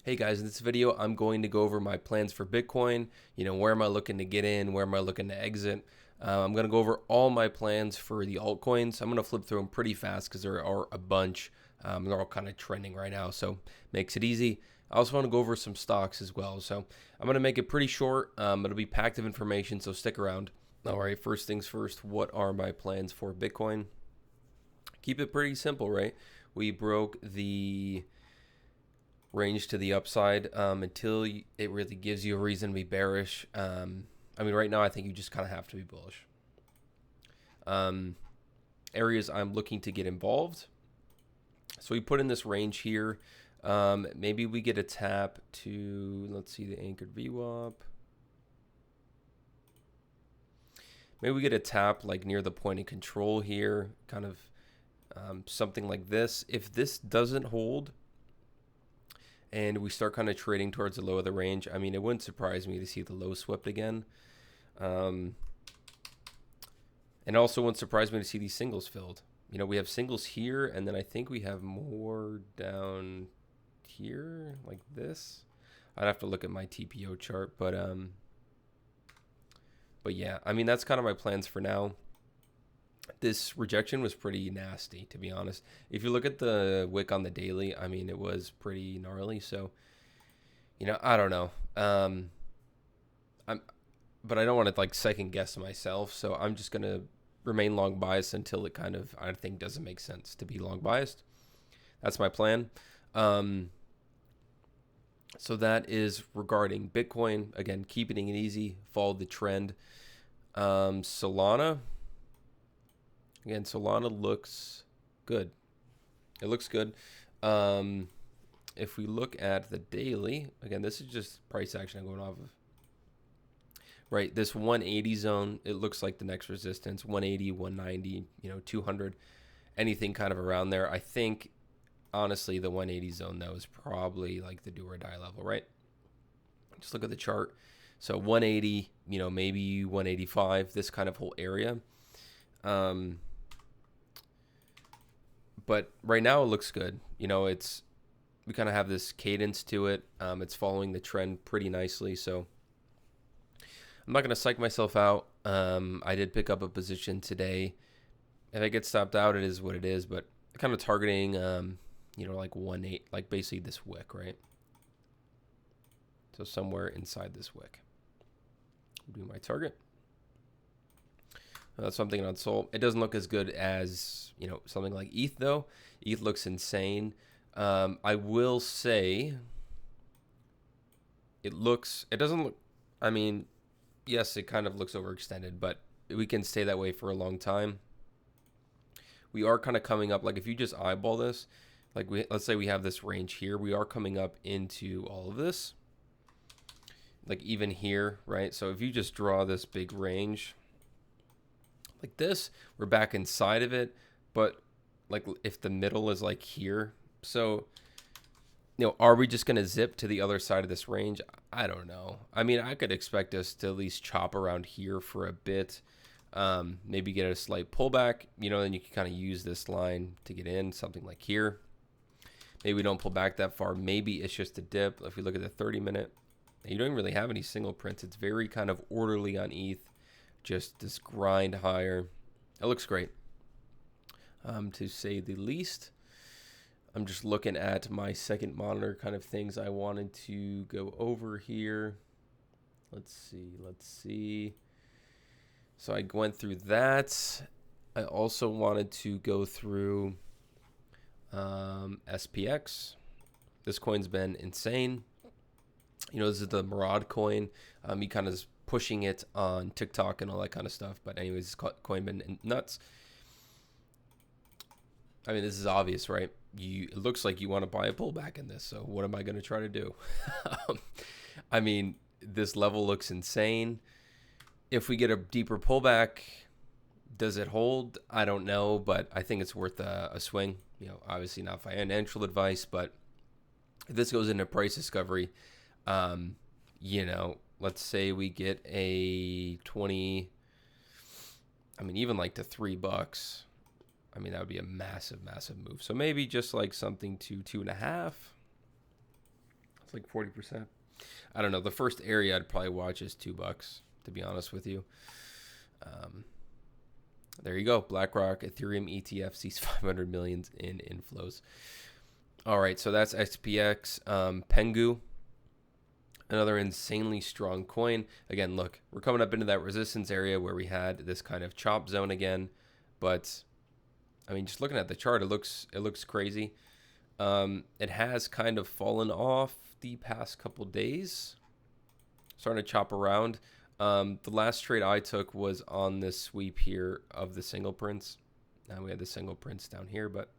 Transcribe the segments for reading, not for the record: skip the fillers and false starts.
Hey guys, in this video, I'm going to go over my plans for Bitcoin. Where am I looking to get in? Where am I looking to exit? I'm going to go over all my plans for the altcoins. I'm going to flip through them pretty fast because there are a bunch. They're all kind of trending right now, so makes it easy. I also want to go over some stocks as well. So I'm going to make it pretty short. It'll be packed of information, so stick around. All right, first things first, what are my plans for Bitcoin? Keep it pretty simple, right? We broke the range to the upside until it really gives you a reason to be bearish. Right now I think you just kind of have to be bullish. Areas I'm looking to get involved. So we put in this range here. Maybe we get a tap to, let's see, the anchored VWAP. Maybe we get a tap like near the point of control here, kind of something like this. If this doesn't hold, and we start kind of trading towards the low of the range, it wouldn't surprise me to see the low swept again. And also wouldn't surprise me to see these singles filled. We have singles here, and then I think we have more down here, like this. I'd have to look at my TPO chart, but yeah, that's kind of my plans for now. This rejection was pretty nasty, to be honest. If you look at the wick on the daily, it was pretty gnarly. So, I don't know. But I don't want to like second guess myself. So I'm just gonna remain long biased until it kind of, I think, doesn't make sense to be long biased. That's my plan. So that is regarding Bitcoin. Again, keeping it easy, follow the trend. Solana. Again, Solana looks good. It looks good. If we look at the daily, again, this is just price action I'm going off of. Right, this 180 zone, it looks like the next resistance, 180, 190, 200, anything kind of around there. I think, honestly, the 180 zone, though, is probably like the do or die level, right? Just look at the chart. So 180, maybe 185, this kind of whole area. But right now it looks good. We kind of have this cadence to it. It's following the trend pretty nicely. So I'm not going to psych myself out. I did pick up a position today. If I get stopped out, it is what it is. But kind of targeting, like 1.8, like basically this wick, right? So somewhere inside this wick would be my target. That's something on Sol. It doesn't look as good as, something like ETH, though. ETH looks insane. I will say it doesn't look, yes, it kind of looks overextended, but we can stay that way for a long time. We are kind of coming up, like if you just eyeball this, like let's say we have this range here, we are coming up into all of this, like even here, right? So if you just draw this big range like this, we're back inside of it. But like if the middle is like here, so are we just going to zip to the other side of this range? I don't know. I could expect us to at least chop around here for a bit, maybe get a slight pullback, then you can kind of use this line to get in, something like here. Maybe we don't pull back that far. Maybe it's just a dip. If we look at the 30-minute, you don't really have any single prints. It's very kind of orderly on ETH. Just this grind higher. It looks great, to say the least. I'm just looking at my second monitor kind of things I wanted to go over here. Let's see. So I went through that. I also wanted to go through SPX. This coin's been insane. This is the Murad coin. He kind of pushing it on TikTok and all that kind of stuff. But anyways, this coin been nuts. This is obvious, right? It looks like you want to buy a pullback in this. So what am I going to try to do? This level looks insane. If we get a deeper pullback, does it hold? I don't know, but I think it's worth a swing. Obviously not financial advice, but if this goes into price discovery, let's say we get a 20, even like to $3. That would be a massive, massive move. So maybe just like something to 2.5, It's like 40%. I don't know. The first area I'd probably watch is $2, to be honest with you. There you go. BlackRock Ethereum ETF sees 500 million in inflows. All right, so that's XPX. Pengu, another insanely strong coin. Again, look, we're coming up into that resistance area where we had this kind of chop zone again. But I mean, just looking at the chart, it looks crazy. It has kind of fallen off the past couple days, starting to chop around. The last trade I took was on this sweep here of the single prints. Now we have the single prints down here, but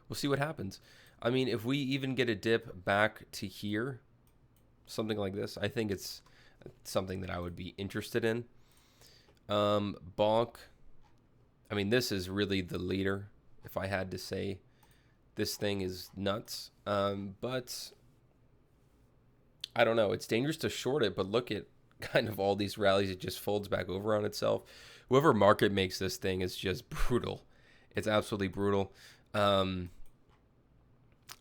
we'll see what happens. I mean, if we even get a dip back to here, something like this, I think it's something that I would be interested in. Bonk, I mean, this is really the leader, if I had to say. This thing is nuts. But I don't know. It's dangerous to short it, but look at kind of all these rallies. It just folds back over on itself. Whoever market makes this thing is just brutal. It's absolutely brutal. I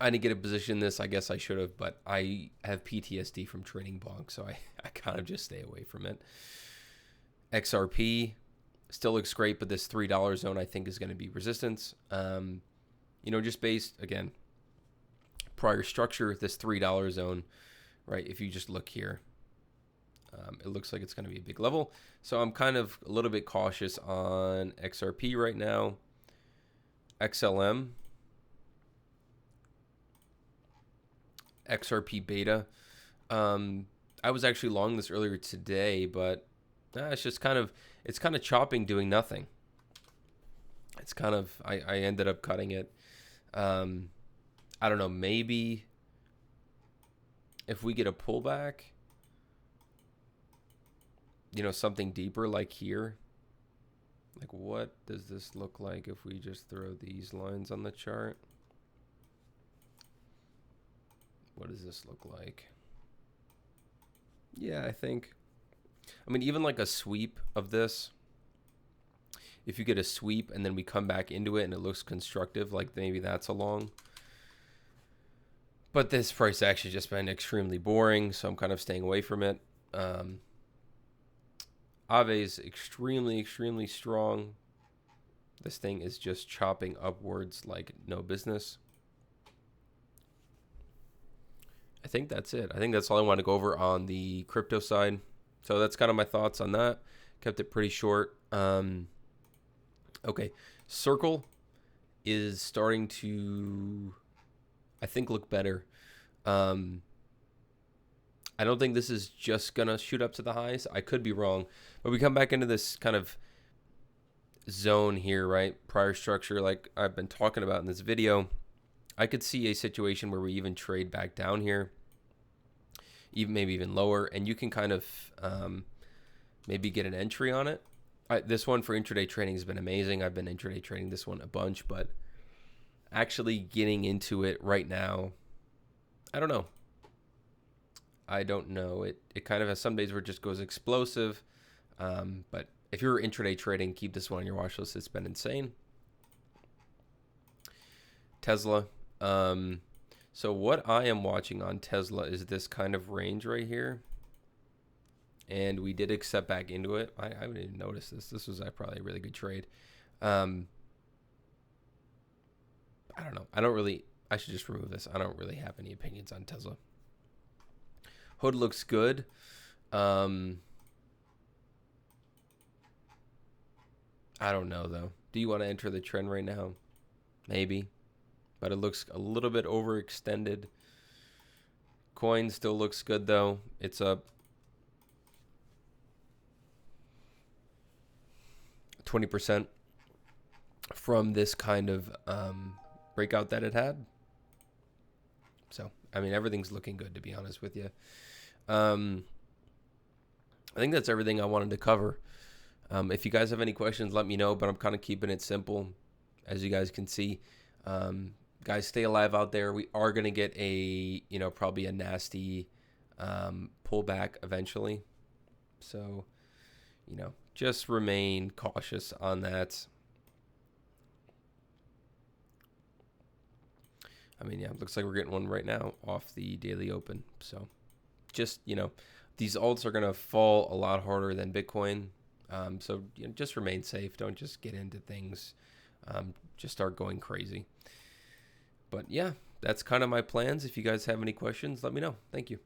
didn't get a position in this. I guess I should have, but I have PTSD from trading bonk, so I kind of just stay away from it. XRP still looks great, but this $3 zone I think is going to be resistance. You know, just based, again, prior structure, this $3 zone, right? If you just look here, it looks like it's going to be a big level. So I'm kind of a little bit cautious on XRP right now. XLM. XRP beta. I was actually long this earlier today, but it's just kind of chopping, doing nothing. It's kind of, I ended up cutting it. I don't know, maybe if we get a pullback, you know, something deeper like here. Like, what does this look like if we just throw these lines on the chart? What does this look like? Yeah, I mean, even like a sweep of this, if you get a sweep and then we come back into it and it looks constructive, like maybe that's a long. But this price action has just been extremely boring, so I'm kind of staying away from it. Ave's extremely, extremely strong. This thing is just chopping upwards like no business. I think that's it. I think that's all I want to go over on the crypto side. So that's kind of my thoughts on that. Kept it pretty short. Okay, Circle is starting to, I think, look better. I don't think this is just going to shoot up to the highs. I could be wrong. But we come back into this kind of zone here, right? Prior structure, like I've been talking about in this video. I could see a situation where we even trade back down here, even maybe even lower, and you can kind of maybe get an entry on it. This one for intraday trading has been amazing. I've been intraday trading this one a bunch, but actually getting into it right now, I don't know. It kind of has some days where it just goes explosive. But if you're intraday trading, keep this one on your watch list. It's been insane. Tesla. So what I am watching on Tesla is this kind of range right here. And we did accept back into it. I haven't even noticed this. This was probably a really good trade. I don't know. I should just remove this. I don't really have any opinions on Tesla. Hood looks good. I don't know, though. Do you want to enter the trend right now? Maybe. But it looks a little bit overextended. Coin still looks good, though. It's up 20% from this kind of breakout that it had. So, I mean, everything's looking good, to be honest with you. I think that's everything I wanted to cover. If you guys have any questions, let me know, but I'm kind of keeping it simple, as you guys can see. Guys, stay alive out there. We are going to get probably a nasty pullback eventually. So, just remain cautious on that. I mean, yeah, it looks like we're getting one right now off the daily open. So just, these alts are going to fall a lot harder than Bitcoin. So just remain safe. Don't just get into things. Just start going crazy. But yeah, that's kind of my plans. If you guys have any questions, let me know. Thank you.